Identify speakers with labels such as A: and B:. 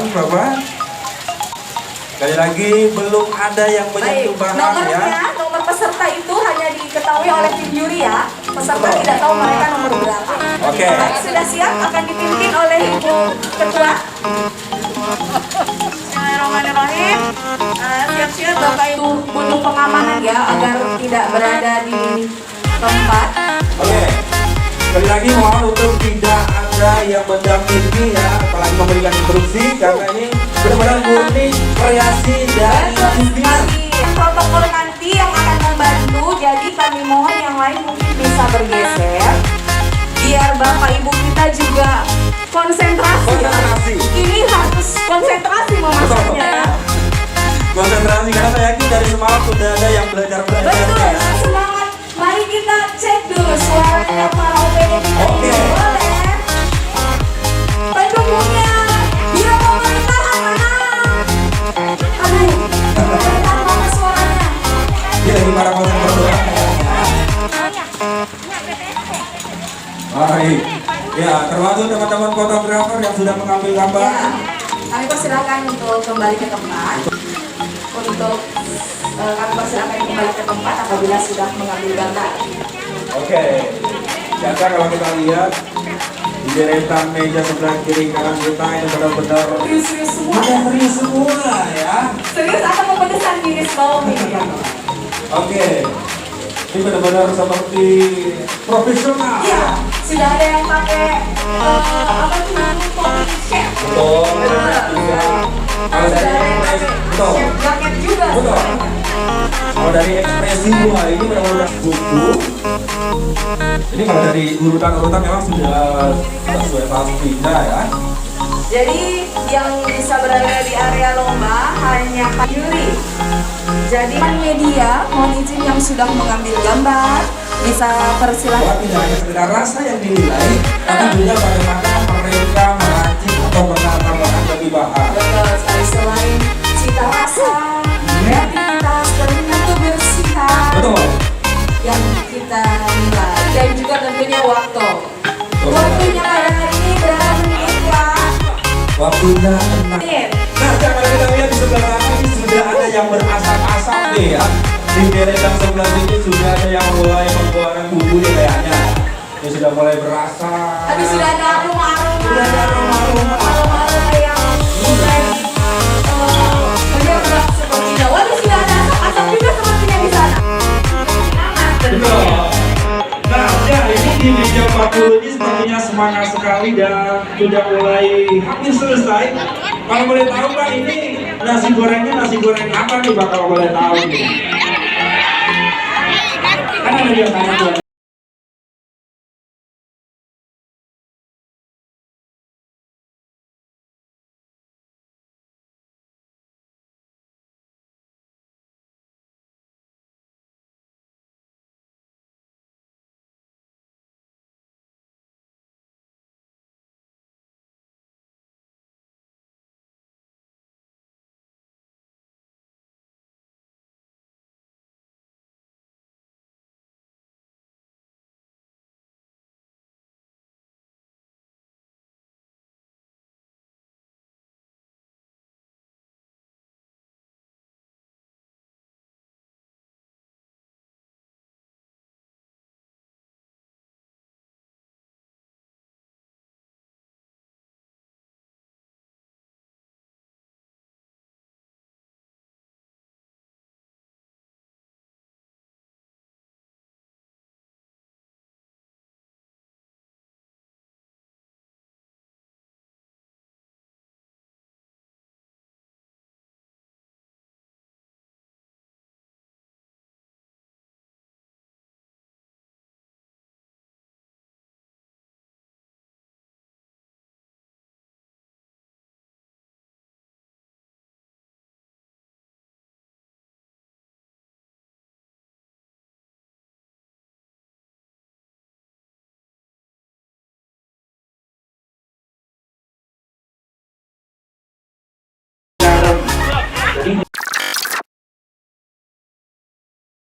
A: Bapak. Sekali lagi belum ada yang menyentuh bahan
B: nomornya,
A: ya.
B: nomor peserta itu hanya diketahui oleh tim juri ya. Peserta tidak tahu mereka nomor berapa.
A: Oke.
B: Sudah siap akan dipimpin oleh Ibu Ketua. Bismillahirrahmanirrahim. Siap-siap Bapak Ibu butuh pengamanan ya agar tidak berada di tempat.
A: Oke. Sekali lagi mohon untuk tidak ada yang mendampingi ya, apalagi memberikan instruksi karena ini benar-benar murni kreasi dari pimpinan.
B: Protokol nanti yang akan membantu, jadi kami mohon yang lain mungkin bisa bergeser biar Bapak Ibu kita juga konsentrasi. Ini harus konsentrasi memasaknya ya.
A: Konsentrasi karena saya yakin dari semalam sudah ada yang belajar-belajar.
B: Betul, semangat. Mari kita cek dulu suaranya para OPD kita.
A: Oke.
B: Boleh. Pendukungnya bila pemerintah anak. Aduh, pemerintah mana suaranya?
A: Dia lagi marah-marah berdoa. Baik. Ya, termasuk teman-teman fotografer yang sudah mengambil gambar.
B: Ya, kami persilakan untuk kembali ke tempat. Kami persilakan kembali ke tempat apabila sudah mengambil gambar.
A: Oke. Biasa kalau kita lihat di deretan meja sebelah kiri kanan kita ini benar-benar
B: Serius semua.
A: udah serius semua ya.
B: Serius atau pemedesan diri bawah ini?
A: Oke. Ini benar-benar seperti profesional.
B: Iya, sudah ada yang pakai apa tuh topi chef.
A: Betul. Kalau dari ekspresi, betul.
B: Chef jaket juga.
A: Betul. Kalau dari ekspresi wah ini benar-benar buku. Ini kalau dari urutan-urutan memang sudah sesuai pasti ya.
B: Jadi yang bisa berada di area lomba hanya Pak Yuri. Jadi media mohon izin yang sudah mengambil gambar bisa persilahkan.
A: Bahwa tidak hanya sekedar rasa yang dinilai, tapi juga bagaimana mereka meracik atau menata bahan dari bahan.
B: Betul sekali, selain cita rasa, kreativitas, dan kebersihan
A: Betul.
B: yang kita nilai dan juga tentunya waktu. Waktunya pada hari ini berapa menit ya?
A: Waktunya enak. Nah, kalau kita lihat di sebelah sana ini sudah ada yang berasap-asap nih ya. Di deretan sebelah sini sudah ada yang mulai mengeluarkan bumbu nih kayaknya. Ini sudah mulai berasap.
B: Tapi sudah ada aroma-aroma.
A: Sudah ada aroma-aroma.
B: Aroma-aroma yang mulai menyebar sepertinya. Waduh, sudah ada asap juga sepertinya di sana.
A: Betul. Nah, ya ini di meja 40 ini sepertinya semangat sekali dan sudah mulai hampir selesai. Kalau boleh tahu Pak, ini nasi gorengnya nasi goreng apa nih Pak kalau boleh tahu nih? Kan ada biasanya tuh